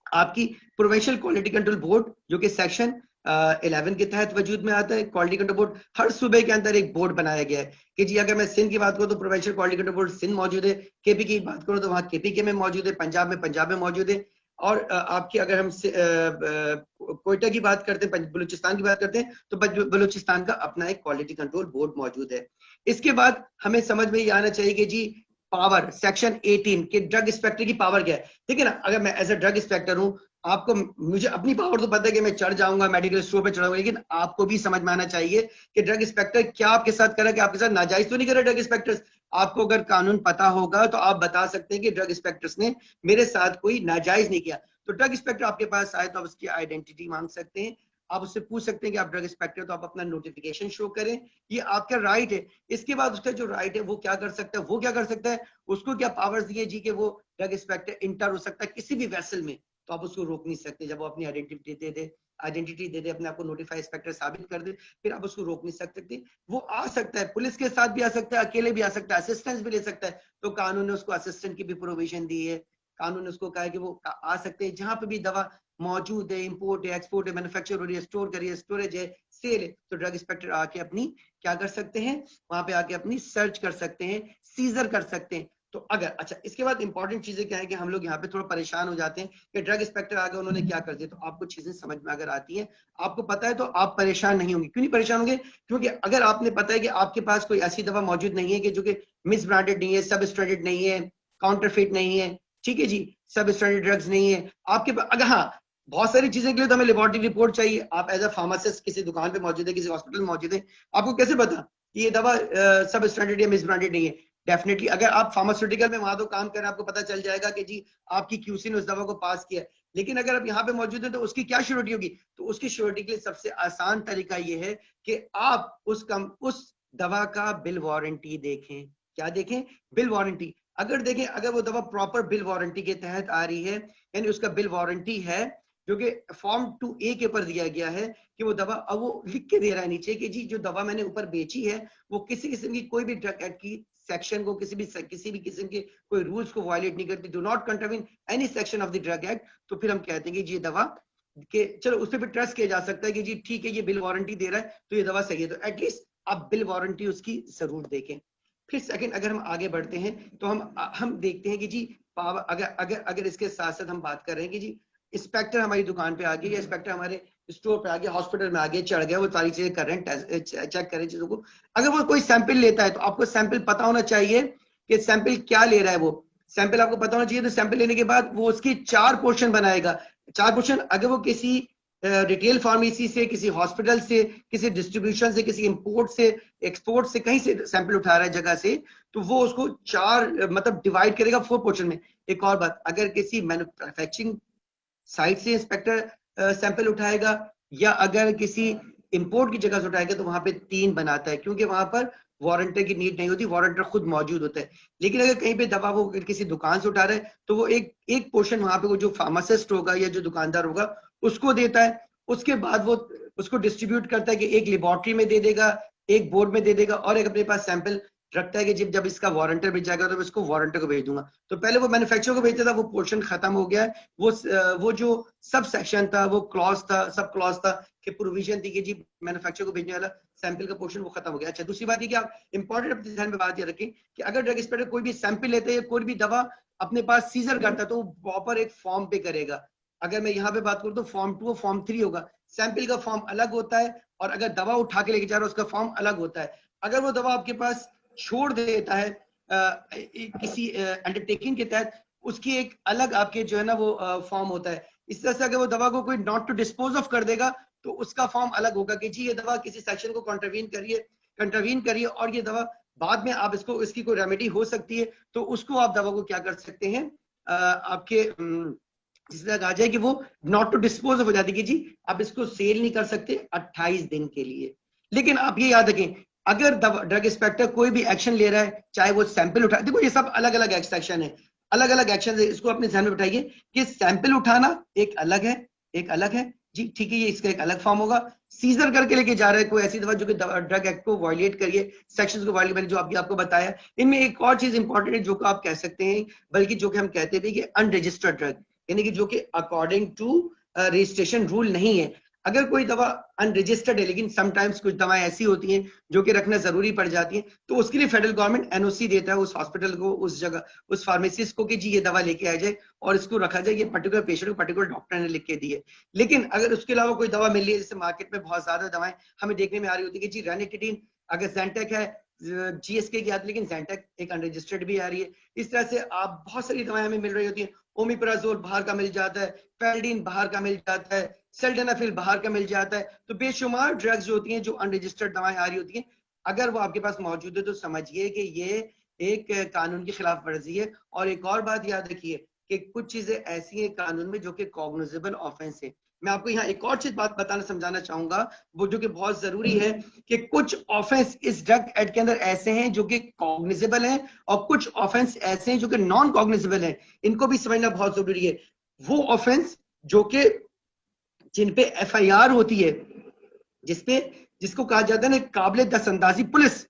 आपकी प्रोविंशियल क्वालिटी कंट्रोल बोर्ड, जो कि सेक्शन 11 के तहत वजूद में आता है। क्वालिटी कंट्रोल बोर्ड, हर सूबे के अंदर एक बोर्ड बनाया गया है कि जी अगर मैं सिंध की बात करूं तो provincial quality control board Sindh मौजूद है, केपी की बात करूं तो वहां केपी के में मौजूद है, पंजाब में मौजूद है, और आपकी अगर हम कोयटा की बात करते हैं, बलूचिस्तान की बात करते हैं, तो बलूचिस्तान का अपना एक क्वालिटी कंट्रोल बोर्ड मौजूद है। इसके बाद हमें समझ में ये आना चाहिए कि जी पावर, सेक्शन 18 के ड्रग इंस्पेक्टर की पावर क्या है। ठीक है ना, अगर मैं एज ए ड्रग इंस्पेक्टर हूं, आपको, मुझे अपनी पावर तो पता है कि मैं चढ़ जाऊंगा, मेडिकल स्टोर पे चढ़ाऊंगा, लेकिन आपको भी समझ में आना चाहिए कि ड्रग इंस्पेक्टर क्या आपके साथ कर रहा है, कि आपके साथ नाजायज तो नहीं कर रहा ड्रग इंस्पेक्टर्स। आपको अगर कानून पता होगा तो आप बता सकते हैं कि ड्रग इंस्पेक्टर्स ने मेरे साथ कोई नाजायज नहीं किया। तो ड्रग इंस्पेक्टर आपके पास आए तो आप उसकी आइडेंटिटी मांग सकते हैं, आप उससे पूछ सकते हैं कि आप ड्रग इंस्पेक्टर, तो आप अपना नोटिफिकेशन शो करें, ये आपका राइट है। इसके बाद उसका जो राइट है वो क्या कर सकता है, उसको क्या पावर्स दिए जी कि वो ड्रग इंस्पेक्टर इंटर हो सकता है किसी भी वेसल में, तो आप उसको रोक नहीं सकते। जब वो अपनी आइडेंटिटी दे दे, अपने आप को नोटिफाई इंस्पेक्टर साबित कर दे, फिर आप उसको रोक नहीं सकते। वो आ सकता है, पुलिस के साथ भी आ सकता है, अकेले भी आ सकता है, असिस्टेंस भी ले सकता है। तो कानून ने उसको असिस्टेंट की भी प्रोविजन दी है। कानून ने उसको कहा है कि वो आ सकते हैं जहां पे भी दवा मौजूद है, इंपोर्ट है, एक्सपोर्ट है, मैन्युफैक्चर हो रही है, स्टोर करिए, स्टोरेज है, सेल है, तो ड्रग इंस्पेक्टर आके अपनी क्या कर सकते हैं, वहां पे आके अपनी सर्च कर सकते हैं, सीजर कर सकते हैं। तो अगर, अच्छा, इसके बाद इंपॉर्टेंट चीजें क्या है कि हम लोग यहाँ पे थोड़ा परेशान हो जाते हैं कि ड्रग इंस्पेक्टर आ गए, उन्होंने क्या कर दिया। तो आपको चीजें समझ में अगर आती हैं, आपको पता है, तो आप परेशान नहीं होंगे। क्यों नहीं परेशान होंगे? क्योंकि अगर आपने पता है कि आपके पास कोई ऐसी दवा मौजूद नहीं है कि जो कि मिस ब्रांडेड नहीं है, सब स्टैंडर्ड नहीं है, काउंटरफिट नहीं है, ठीक है जी, सब स्टैंडर्ड ड्रग्स नहीं है आपके पास, अगर, हाँ, बहुत सारी चीजें के लिए तो हमें लेबोरेटरी रिपोर्ट चाहिए। आप एज अ फार्मासिस्ट किसी दुकान पे मौजूद है, किसी हॉस्पिटल में मौजूद है, आपको कैसे पता कि ये दवा सब स्टैंडर्ड या मिस ब्रांडेड नहीं है? डेफिनेटली अगर आप फार्मास्यूटिकल में वहां तो काम करें, आपको पता चल जाएगा कि जी आपकी क्यूसी ने उस दवा को पास किया। लेकिन अगर आप यहाँ पे मौजूद है तो उसकी क्या श्योरिटी होगी? तो उसकी श्योरिटी के लिए सबसे आसान तरीका ये है कि आप उस दवा का बिल वारंटी देखें। क्या देखें? Bill warranty. अगर देखें, अगर वो दवा प्रॉपर बिल वारंटी के तहत आ रही है, यानी उसका बिल वारंटी है जो कि फॉर्म 2A के ऊपर दिया गया है, कि वो दवा, अब वो लिख के दे रहा है नीचे कि जी जो दवा मैंने ऊपर बेची है वो किसी किस्म की कोई भी ड्रग एक्ट की सेक्शन को, किसी भी किस्म के कोई रूल्स को वायलेट नहीं करती, do not contravene any section of the drug act, तो फिर हम कहते हैं कि ये दवा के, चलो उस पर भी ट्रस्ट किया जा सकता है कि जी ठीक है, ये बिल वारंटी दे रहा है तो ये दवा सही है। तो एटलीस्ट आप बिल वारंटी उसकी जरूर देखें। फिर सेकंड, अगर हम आगे बढ़ते हैं तो हम देखते हैं कि जी पावर, अगर इसके साथ साथ हम बात कर रहे हैं कि जी इंस्पेक्टर हमारी दुकान पे आ गया या इंस्पेक्टर हमारे स्टोर पे आ गया, हॉस्पिटल में आ गया, चढ़ गया, वो सारी चीजें कर रहे हैं, चेक कर रहे हैं चीजों को। अगर वो कोई सैंपल लेता है तो आपको सैंपल पता होना चाहिए कि सैंपल क्या ले रहा है। वो सैंपल आपको पता होना चाहिए। तो सैंपल लेने के बाद वो उसकी 4 पोर्शन बनाएगा। 4 पोर्शन, अगर वो किसी रिटेल फार्मेसी से, किसी हॉस्पिटल से, किसी डिस्ट्रीब्यूशन से, किसी इंपोर्ट से, एक्सपोर्ट से, कहीं से सैंपल उठा रहा है जगह से, तो वो उसको 4 मतलब डिवाइड करेगा 4 पोर्शन में। एक और बात, अगर किसी मैन्युफैक्चरिंग साइट से इंस्पेक्टर सैंपल उठाएगा या अगर किसी इंपोर्ट की जगह से उठाएगा तो वहां पे 3 बनाता है, क्योंकि वहां पर वारंटर की नीड नहीं होती, वारंटर खुद मौजूद होता है। लेकिन अगर कहीं पे दवा वो किसी दुकान से उठा रहा है तो वो एक पोर्शन वहां पे वो जो फार्मासिस्ट होगा या जो दुकानदार होगा उसको देता है। उसके बाद वो उसको डिस्ट्रीब्यूट करता है कि एक लेबोरेटरी में दे देगा, एक बोर्ड में दे देगा, और एक अपने पास सैंपल रखता है कि जब इसका वारंटर भेज जाएगा तो मैं इसको वारंटर को भेज दूंगा। तो पहले वो मैन्युफैक्चरर को भेजता था, वो पोर्शन खत्म हो गया है। वो जो सब सेक्शन था, वो क्लॉज था, सब क्लॉज था कि प्रोविजन थी कि जी मैन्युफैक्चरर को भेजने वाला सैंपल का पोर्शन वो खत्म हो गया। अच्छा, दूसरी बात ये कि आप इंपॉर्टेंट अपने ध्यान में बात ये रखें कि अगर ड्रग इंस्पेक्टर कोई भी सैंपल लेते हैं, कोई भी दवा अपने पास सीजर करता है तो वो प्रॉपर एक फॉर्म पे करेगा। अगर मैं यहाँ पे बात करूँ तो फॉर्म 2 और फॉर्म 3 होगा। सैंपल का फॉर्म अलग होता है और अगर दवा उठा के लेके जा रहा है उसका फॉर्म अलग होता है। अगर वो दवा आपके पास छोड़ देता है किसी अंडरटेकिंग के तहत, उसकी एक अलग आपके जो है ना वो फॉर्म होता है। इस तरह से अगर वो दवा को कोई नॉट टू डिस्पोज ऑफ कर देगा तो उसका फॉर्म अलग होगा कि जी ये दवा किसी सेक्शन को कंट्रावीन करिए और ये दवा बाद में आप इसकी कोई रेमेडी हो सकती है तो उसको आप दवा को क्या कर सकते हैं, आपके जिस तरह कहा जाए कि वो नॉट टू डिस्पोज ऑफ हो जाती है कि जी आप इसको सेल नहीं कर सकते 28 दिन के लिए। लेकिन आप ये याद रखें, अगर ड्रग इंस्पेक्टर कोई भी एक्शन ले रहा है, चाहे वो सैंपल उठा, देखो ये सब अलग अलग एक्शन है, अलग अलग एक्शन है, इसको अपने ध्यान में बिठाइए कि सैंपल उठाना एक अलग है जी, ठीक है, ये इसका एक अलग फॉर्म होगा। सीजर करके लेके जा रहा है कोई ऐसी दवा जो कि ड्रग एक्ट को वायलेट करिए, सेक्शंस को वायलेट, मैंने जो आपको बताया। इनमें एक और चीज इंपॉर्टेंट है जो कि आप कह सकते हैं, बल्कि जो कि हम कहते थे कि अनरजिस्टर्ड ड्रग, यानी कि जो कि अकॉर्डिंग टू रजिस्ट्रेशन रूल नहीं है। अगर कोई दवा अनरजिस्टर्ड है, लेकिन समटाइम्स कुछ दवाएं ऐसी होती हैं जो कि रखना जरूरी पड़ जाती हैं, तो उसके लिए फेडरल गवर्नमेंट एनओसी देता है उस हॉस्पिटल को, उस जगह, उस फार्मेसिस्ट को कि जी ये दवा लेके आ जाए और इसको रखा जाए, ये पर्टिकुलर पेशेंट को पर्टिकुलर डॉक्टर ने लिख के दी है। लेकिन अगर उसके अलावा कोई दवा मिल रही है, जैसे मार्केट में बहुत ज्यादा दवाएं हमें देखने में आ रही होती है कि जी रेनिटिडिन, अगर ज़ेंटेक है जीएसके की आती, लेकिन ज़ेंटेक एक अनरजिस्टर्ड भी आ रही है। इस तरह से आप बहुत सारी दवाएं हमें मिल रही होती हैं। ओमिप्राजोल बाहर का मिल जाता है, फेल्डिन बाहर का मिल जाता है, सेल्डेनाफिल बाहर का मिल जाता है। तो बेशुमार ड्रग्स जो होती हैं, जो अनरजिस्टर्ड दवाएं आ रही होती हैं, अगर वो आपके पास मौजूद है तो समझिए कि ये एक कानून की खिलाफ वर्जी है। और एक और बात याद रखिए कि कुछ चीजें ऐसी हैं कानून में जो कि कॉग्निजेबल ऑफेंस है। मैं आपको यहाँ एक और चीज बात बताना समझाना चाहूंगा, वो जो कि बहुत जरूरी है कि कुछ ऑफेंस इस ड्रग एक्ट के अंदर ऐसे हैं जो कि कॉग्निजेबल हैं और कुछ ऑफेंस ऐसे हैं जो कि नॉन कॉग्निजेबल हैं। इनको भी समझना बहुत जरूरी है। वो ऑफेंस जो कि जिन पे एफआईआर होती है, जिसको कहा जाता है ना काबिले दस्तंदाजी पुलिस,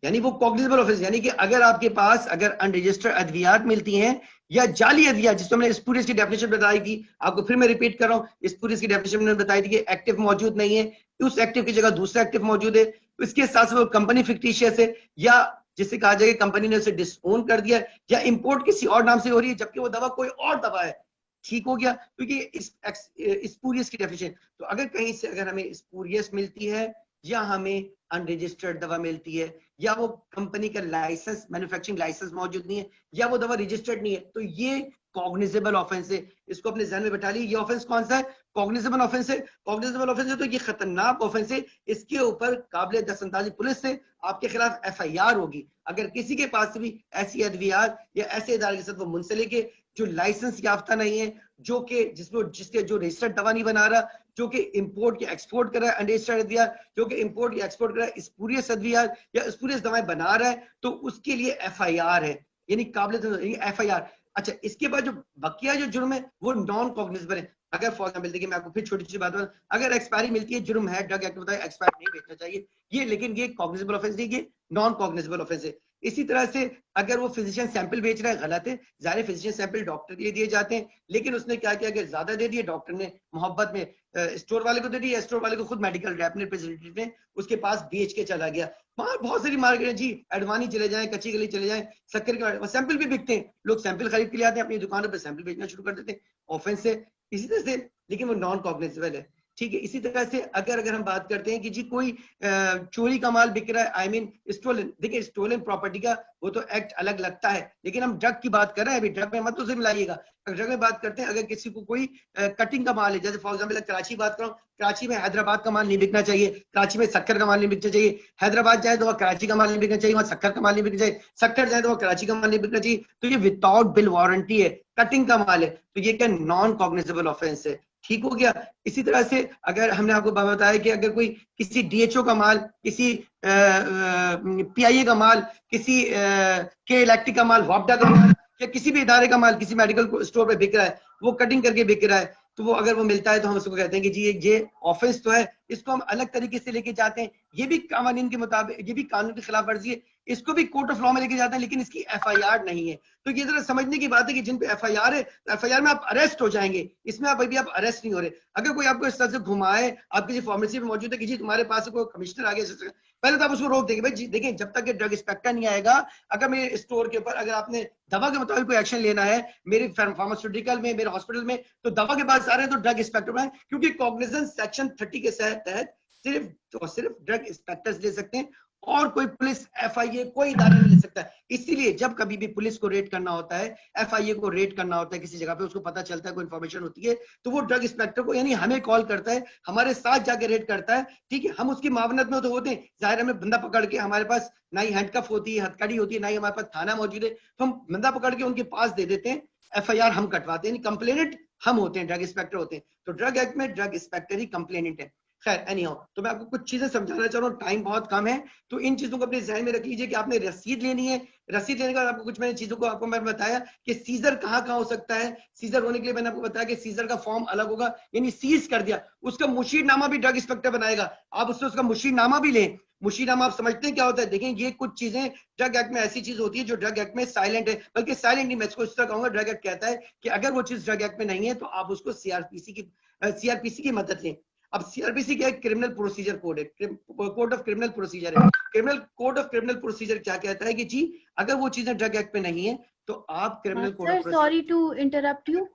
यानी वो कॉग्निजेबल ऑफेंस, यानी कि अगर आपके पास अगर अनरजिस्टर्ड अद्वियात मिलती हैं या जाली अद्वियात, जिसको मैंने स्पूरियस की डेफिनेशन बताई थी, आपको फिर मैं रिपीट कर रहा हूं, स्पूरियस की डेफिनेशन मैंने बताई थी कि एक्टिव मौजूद नहीं है, उस एक्टिव की जगह दूसरा एक्टिव मौजूद है, तो इसके साथ साथ वो कंपनी फिक्टिशियस है, या जिसे कहा जाए कंपनी ने उसे डिसओन कर दिया, या इंपोर्ट किसी और नाम से हो रही है जबकि वो दवा कोई और दवा है। ठीक हो गया, क्योंकि स्पूरियस की डेफिनेशन। तो अगर कहीं से अगर हमें स्पूरियस मिलती है या हमें अनरजिस्टर्ड दवा मिलती है या वो कंपनी का लाइसेंस, मैन्युफैक्चरिंग लाइसेंस मौजूद नहीं है या वो दवा रजिस्टर्ड नहीं है, तो ये कॉग्निजेबल ऑफेंस है। इसको अपने ध्यान में बैठा लीजिए। ये ऑफेंस कौन सा है? कॉग्निजेबल ऑफेंस है। कॉग्निजेबल ऑफेंस है तो ये खतरनाक ऑफेंस है। इसके ऊपर काबिले दस्तंदाजी पुलिस से आपके खिलाफ एफआईआर होगी अगर किसी के पास भी ऐसी अद्वियात या ऐसे इदारे के साथ वो मुंसलिक है जो लाइसेंस याफ्ता नहीं है, जो कि जिसके जो रजिस्टर्ड दवा नहीं बना रहा, जो कि इंपोर्ट या एक्सपोर्ट कर रहा है अनरजिस्टर्ड अद्वियात, जो कि इंपोर्ट या एक्सपोर्ट कर रहा है स्पूरियस अद्वियात या स्पूरियस दवाएं बना रहा है, तो उसके लिए एफआईआर है, यानी काबिले एफआईआर। अच्छा, इसके बाद जो बकिया जो जुर्म है वो नॉन कॉग्निजेबल है। अगर फॉर एग्जाम्पल देखिए, मैं आपको फिर छोटी सी बात बताऊं, अगर एक्सपायरी मिलती है, जुर्म है, ड्रग एक्ट बताया एक्सपायर नहीं बेचना चाहिए, ये लेकिन ये कॉग्निजेबल ऑफेंस नहीं, ये नॉन कॉग्निजेबल ऑफेंस है। इसी तरह से अगर वो फिजिशियन सैंपल बेच रहा है, गलत है, जाहिर फिजिशियन सैंपल डॉक्टर के लिए दिए जाते हैं, लेकिन उसने क्या किया कि ज्यादा दे दिए, डॉक्टर ने मोहब्बत में स्टोर वाले को दे दिया, स्टोर वाले को खुद मेडिकल रिप्रेजेंटेटिव ने उसके पास बेच के चला गया। वहां बहुत सारी मार्केट है जी, एडवानी चले जाएं, कच्ची गली चले जाएं, शक्कर के सैंपल भी बिकते हैं, लोग सैंपल खरीद के ले आते हैं, अपनी दुकानों पर सैंपल बेचना शुरू कर देते हैं, ऑफेंस है इसी तरह से, लेकिन वो नॉन कॉग्निजेबल है। ठीक है, इसी तरह से अगर हम बात करते हैं कि जी कोई चोरी का माल बिक रहा है, आई मीन स्टोलन, देखिए स्टोलन प्रॉपर्टी का वो तो एक्ट अलग लगता है, लेकिन हम ड्रग की बात कर रहे हैं, अभी ड्रग में मत उसे मिलाइएगा। ड्रग में बात करते हैं, अगर किसी को कोई कटिंग का माल है, जैसे फॉर एग्जाम्पल कराची बात करो, कराची में हैदराबाद का माल नहीं बिकना चाहिए, कराची में शक्कर का माल नहीं बिकना चाहिए, हैदराबाद जाए तो वहाँ कराची का माल नहीं बिकना चाहिए, वहाँ शक्कर का माल नहीं बिकना चाहिए, शक्कर जाए तो वहाँ कराची का माल नहीं बिकना चाहिए, तो ये विदाउट बिल वारंटी है, कटिंग का माल है, तो ये क्या नॉन कॉग्निजेबल ऑफेंस है। ठीक हो गया। इसी तरह से अगर हमने आपको बताया कि अगर कोई किसी डीएचओ का माल, किसी पीआईए का माल, किसी के इलेक्ट्रिक का माल, वापडा का माल, या किसी भी इदारे का माल किसी मेडिकल स्टोर पे बिक रहा है, वो कटिंग करके बिक रहा है, तो वो अगर वो मिलता है तो हम उसको कहते हैं कि जी ये ऑफेंस तो है, इसको हम अलग तरीके से लेके जाते हैं, ये भी कानून के मुताबिक, ये भी कानून की खिलाफ वर्जी है, इसको भी कोर्ट ऑफ लॉ में लेके जाते हैं, लेकिन इसकी एफआईआर नहीं है। तो ये जरा समझने की बात है कि जिन पे एफआईआर है, तो एफआईआर में आप अरेस्ट हो जाएंगे, इसमें आप अभी आप अरेस्ट नहीं हो रहे। अगर कोई आपको इस तरह से घुमाए, आप किसी फार्मेसी में मौजूद है कि जी तुम्हारे पास कोई कमिश्नर आ गया, पहले तो आप उसको रोक देंगे, भाई जी देखिए जब तक ये ड्रग इंस्पेक्टर नहीं आएगा, अगर मेरे स्टोर के ऊपर अगर आपने दवा के मुताबिक कोई एक्शन लेना है मेरे फार्मास्यूटिकल में, मेरे हॉस्पिटल में, तो दवा के पास आ रहे हैं तो ड्रग इंस्पेक्टर में, क्योंकि कॉग्निजेंस सेक्शन 30 के तहत सिर्फ ड्रग इंस्पेक्टर्स ले सकते हैं, और कोई पुलिस एफआईए कोई इदारा नहीं ले सकता। इसीलिए जब कभी भी पुलिस को रेड करना होता है, एफआईए को रेड करना होता है किसी जगह पे, उसको पता चलता है कोई इंफॉर्मेशन होती है, तो वो ड्रग इंस्पेक्टर को यानी हमें कॉल करता है, हमारे साथ जाके रेड करता है। ठीक है, हम उसकी मावनत में तो होते हैं, जाहिर हमें बंदा पकड़ के, हमारे पास ना ही हैंडकफ होती है, हथकड़ी होती है, ना ही हमारे पास थाना मौजूद है, तो हम बंदा पकड़ के उनके पास दे देते हैं, एफआईआर हम कटवाते हैं, कंप्लेनेंट हम होते हैं, ड्रग इंस्पेक्टर होते हैं। तो ड्रग एक्ट में ड्रग इंस्पेक्टर ही कंप्लेनेंट है। खैर एनीहाउ, तो मैं आपको कुछ चीजें समझाना चाह रहा हूँ, टाइम बहुत कम है, तो इन चीजों को अपने ध्यान में रख लीजिए कि आपने रसीद लेनी है। रसीद लेने के बाद आपको कुछ मैंने चीजों को आपको मैं बताया कि सीजर कहाँ कहाँ हो सकता है। सीजर होने के लिए मैंने आपको बताया कि सीजर का फॉर्म अलग होगा, यानी सीज कर दिया, उसका मुशीरनामा भी ड्रग इंस्पेक्टर बनाएगा, आप उससे उसका मुशीरनामा भी लें। मुशीरनामा आप समझते हैं क्या होता है? देखें, ये कुछ चीजें ड्रग एक्ट में ऐसी चीज होती है जो ड्रग एक्ट में साइलेंट है, बल्कि साइलेंट नहीं, मैं इसको इस तरह कहूंगा, ड्रग एक्ट कहता है कि अगर वो चीज ड्रग एक्ट में नहीं है तो आप उसको सीआरपीसी की मदद लें। अब सीआरपीसी क्या है? क्रिमिनल प्रोसीजर कोड है, कोड ऑफ क्रिमिनल प्रोसीजर है। Criminal code of criminal procedure क्या कहता है कि जी अगर वो चीजें ड्रग एक्ट में नहीं है तो आप criminal code of Sir, sorry to interrupt you.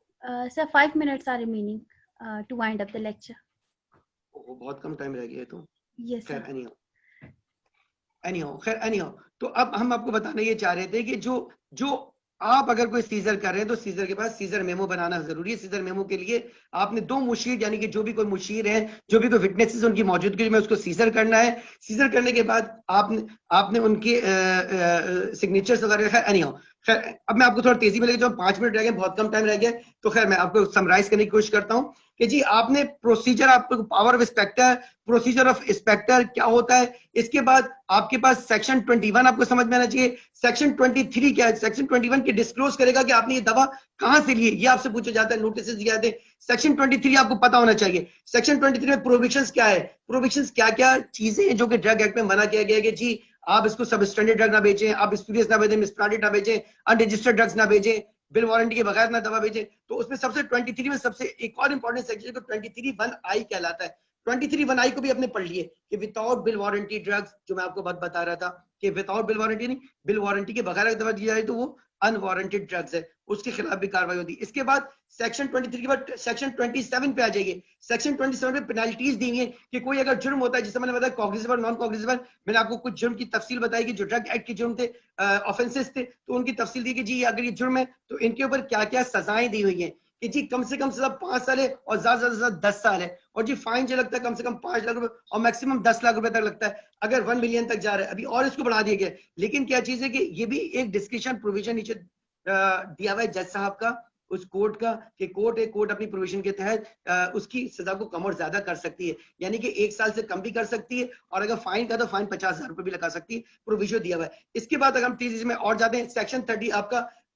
Sir, 5 minutes are remaining to wind up the lecture. बहुत कम टाइम रह गया है तो Yes, sir. खैर एनीहाउ, तो अब हम आपको बताना ये चाह रहे थे कि जो आप अगर कोई सीजर कर रहे हैं तो सीजर के पास सीजर मेमो बनाना जरूरी है। सीजर मेमो के लिए आपने 2 मुशीर, यानी कि जो भी कोई मुशीर है, जो भी कोई विटनेसेस उनकी मौजूदगी में उसको सीजर करना है। सीजर करने के बाद आपने उनके सिग्नेचर्स वगैरह, खैर एनीहाउ, खैर अब मैं आपको थोड़ा तेजी में लेके जाऊँ, 5 मिनट रह गए, बहुत कम टाइम रह गया, तो खैर मैं आपको समराइज करने की कोशिश करता हूँ कि जी आपने प्रोसीजर, आपको power of inspector, procedure of inspector क्या होता है, इसके बाद आपके पास सेक्शन 21 आपको समझ में आना चाहिए। सेक्शन 23 क्या है? सेक्शन 21 के डिस्क्लोज करेगा कि आपने ये दवा कहां से ली है, ये आपसे पूछा जाता है, नोटिस दिए जाते हैं। सेक्शन 23 आपको पता होना चाहिए। सेक्शन 23 में प्रोविजंस क्या है, प्रोविजंस क्या क्या चीजें हैं जो कि ड्रग एक्ट में मना किया गया है कि जी आप इसको सब स्टैंडर्ड ड्रग ना बेचें, आप स्पूरियस ना बेचें, मिसब्रांडेड ना बेचें, अनरजिस्टर्ड ड्रग्स ना बेचें, बिल वारंटी के बगैर ना दवा बेचें। तो उसमें सबसे 23 में सबसे एक और इंपॉर्टेंट सेक्शन को 23(1)(i) कहलाता है। 23(1)(i) को भी आपने पढ़ लिए कि विदाउट बिल वारंटी ड्रग्स, जो मैं आपको बात बता रहा था कि विदाउट बिल वारंटी नहीं, बिल वारंटी के बगैर दवा दी जाए तो वो अनवारंटेड ड्रग्स है, उसके खिलाफ भी कार्रवाई होती है। इसके बाद सेक्शन 23 के बाद सेक्शन 27 पे आ जाइए। सेक्शन 27 में पेनल्टीज दी हुई है कि कोई अगर जुर्म होता है, जिससे मैंने बताया कॉग्निजेबल, नॉन कॉग्निजेबल, मैंने आपको कुछ जुर्म की तफसील बताई कि जो ड्रग एक्ट के जुर्म थे, ऑफेंसेस थे, तो उनकी तफसील दी कि जी अगर ये जुर्म है तो इनके ऊपर क्या क्या सजाएं दी हुई है कि जी कम से कम सजा 5 साल है और ज्यादा से ज्यादा 10 साल है, और जी फाइन जो लगता है कम से कम 5 लाख रुपए और मैक्सिमम 10 लाख रुपए तक लगता है अगर 1 मिलियन तक जा रहा है। अभी और इसको बढ़ा दिया गया, लेकिन क्या चीज है कि ये भी एक डिस्क्रिप्शन प्रोविजन नीचे दिया हुआ है जज साहब का, उस कोर्ट का, कि कोर्ट अपनी प्रोविजन के तहत उसकी सजा को कम और ज्यादा कर सकती है, यानी कि 1 साल से कम भी कर सकती है, और अगर फाइन का तो फाइन 50,000 रुपए भी लगा सकती है, प्रोविजन दिया हुआ है। इसके बाद अगर हम तेजी में और जाते हैं, सेक्शन 30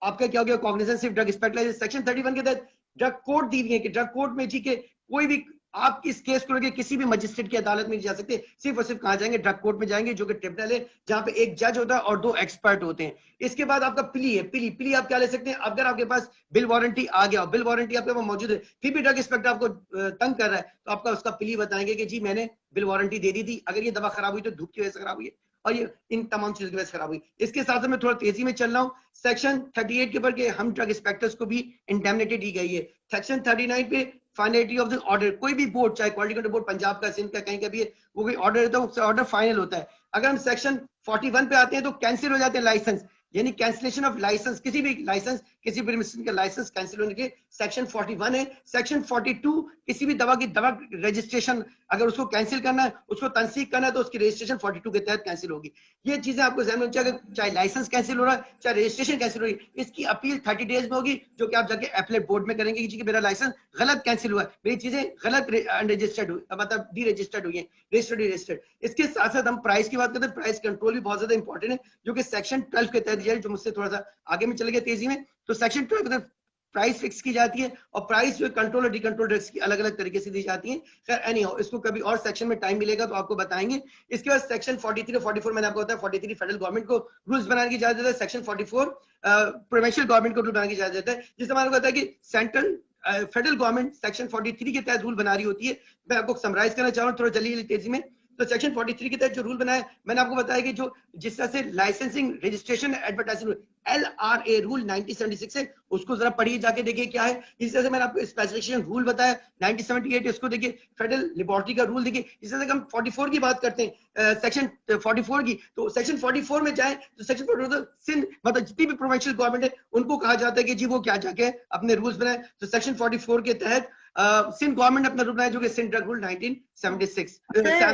आपका क्या हो गया, कॉग्निजेंस सिर्फ ड्रग इंस्पेक्टर। सेक्शन 31 के तहत ड्रग कोड दी हुई है कि ड्रग कोड में जी के कोई भी आप इस केस को लेकर किसी भी मजिस्ट्रेट की अदालत में नहीं जा सकते, सिर्फ और सिर्फ कहां जाएंगे, ड्रग कोर्ट में जाएंगे, जो कि ट्रिब्यूनल है जहां पे एक जज होता है और 2 एक्सपर्ट होते हैं। इसके बाद आपका प्ली है, प्ली आप क्या ले सकते हैं, अगर आपके पास बिल वारंटी आ गया, बिल वारंटी आपके पास मौजूद है, फिर भी ड्रग इंस्पेक्टर आपको तंग कर रहा है, तो आपका उसका प्ली बताएंगे कि जी मैंने बिल वारंटी दे दी थी, अगर ये दवा खराब हुई तो धूप की वजह से खराब हुई है और ये इन तमाम चीजों की वजह से खराब हुई। इसके साथ मैं थोड़ा तेजी में चल रहा हूँ। सेक्शन 38 के ऊपर के हम ड्रग इंस्पेक्टर्स को भी इंडेमनिटी दी गई है। सेक्शन 39 पे फाइनलिटी ऑफ द ऑर्डर, कोई भी बोर्ड, चाहे क्वालिटी कंट्रोल बोर्ड पंजाब का, सिंध का, कहीं का भी है, वो कोई ऑर्डर है तो उससे ऑर्डर फाइनल होता है। अगर हम सेक्शन 41 पे आते हैं तो कैंसिल हो जाते हैं लाइसेंस, यानी कैंसिलेशन ऑफ लाइसेंस, किसी भी लाइसेंस, किसी भी मेडिसिन का लाइसेंस कैंसिल होने के सेक्शन 41 है। सेक्शन 42 किसी भी दवा की दवा रजिस्ट्रेशन अगर उसको कैंसिल करना है, उसको तनसीख करना है, तो उसकी रजिस्ट्रेशन 42 के तहत कैंसिल होगी। ये चीजें आपको ध्यान में रखनी चाहिए, चाहे लाइसेंस कैंसिल हो रहा है, चाहे रजिस्ट्रेशन कैंसिल हो रही है, इसकी अपील 30 डेज में होगी, जो कि आप जाके एपलेट बोर्ड में करेंगे कि मेरा लाइसेंस गलत कैंसिल हुआ है, मेरी चीजें गलत अनरजिस्टर्ड हुई, मतलब डी रजिस्टर्ड हुई है, रजिस्टर्ड। इसके साथ साथ हम प्राइस की बात करते हैं, प्राइस कंट्रोल भी बहुत ज्यादा इंपॉर्टेंट है, जो कि सेक्शन 12 के तहत जो मुझसे थोड़ा सा आगे में चले गए तेजी में। तो सेक्शन 12 के तहत प्राइस फिक्स की जाती है और प्राइस जो कंट्रोल और डिकंट्रोल ड्रग्स की अलग अलग तरीके से दी जाती है। खैर एनी हाउ, इसको कभी और सेक्शन में टाइम मिलेगा तो आपको बताएंगे। इसके बाद सेक्शन 43 और 44 मैंने आपको बताया, 43 फेडरल गवर्नमेंट को रूल्स बनाने की इजाजत देता है, सेक्शन 44 प्रोविंशियल गवर्नमेंट को रूल बनाने की इजाजत देता है। जिससे हमारे को कहता है कि सेंट्रल फेडरल गवर्नमेंट सेक्शन 43 के तहत रूल बना रही होती है। मैं आपको समराइज करना चाह रहा हूँ थोड़ा जल्दी तेजी में। तो सेक्शन 43 के तहत जो रूल बनाया, मैंने आपको बताया कि जो जिस तरह से licensing, registration, advertising LRA rule 1976 है, उसको जरा पढ़िए, जाके देखिए क्या है। इस तरह से मैंने आपको स्पेसिफिकेशन रूल बताया 1978, इसको देखिए। फेडरल लेबोरेटरी का रूल देखिए। इस तरह से हम 44 की बात करते हैं, सेक्शन 44 की, तो सेक्शन 44 में जाए तो सेक्शन 44 सिंध, मतलब जितनी भी प्रोविंशियल गवर्नमेंट है उनको कहा जाता है कि जी वो क्या जाके अपने रूल्स बनाए। तो सेक्शन 44 के तहत सिंध गवर्नमेंट अपना रूल बनाया, जो कि सिंध ड्रग रूल 1976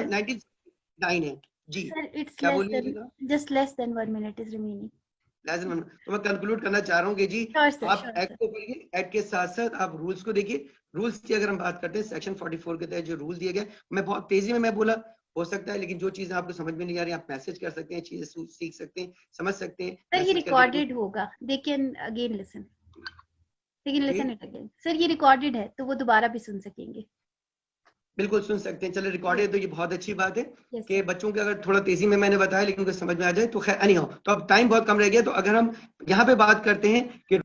1909 है जी। Sir, it's क्या less बोलिए than, just less than 1 minute is remaining. तो मैं कंक्लूड करना चाह रहा हूँ कि जी Sure, sir, आप sure, एक्ट को पढ़िए, एक्ट के साथ साथ आप रूल्स को देखिए। रूल्स की अगर हम बात करते हैं, सेक्शन 44 के तहत जो रूल दिए गए, मैं बहुत तेजी में मैं बोला, हो सकता है, लेकिन जो चीजें आपको समझ में नहीं आ रही, आप मैसेज कर सकते हैं, चीजें सीख सकते हैं, समझ सकते हैं। Sir, ये message करके recorded होगा, they can again listen. They can listen it again. Sir, ये recorded है, तो वो दोबारा भी सुन सकेंगे। बिल्कुल सुन सकते हैं। चलो रिकॉर्ड है तो ये बहुत अच्छी बात है Yes, कि sir. बच्चों के अगर थोड़ा तेजी में मैंने बताया लेकिन उनको समझ में आ जाए तो खैर नहीं हो। तो अब टाइम बहुत कम रह गया, तो अगर हम यहाँ पे बात करते हैं कि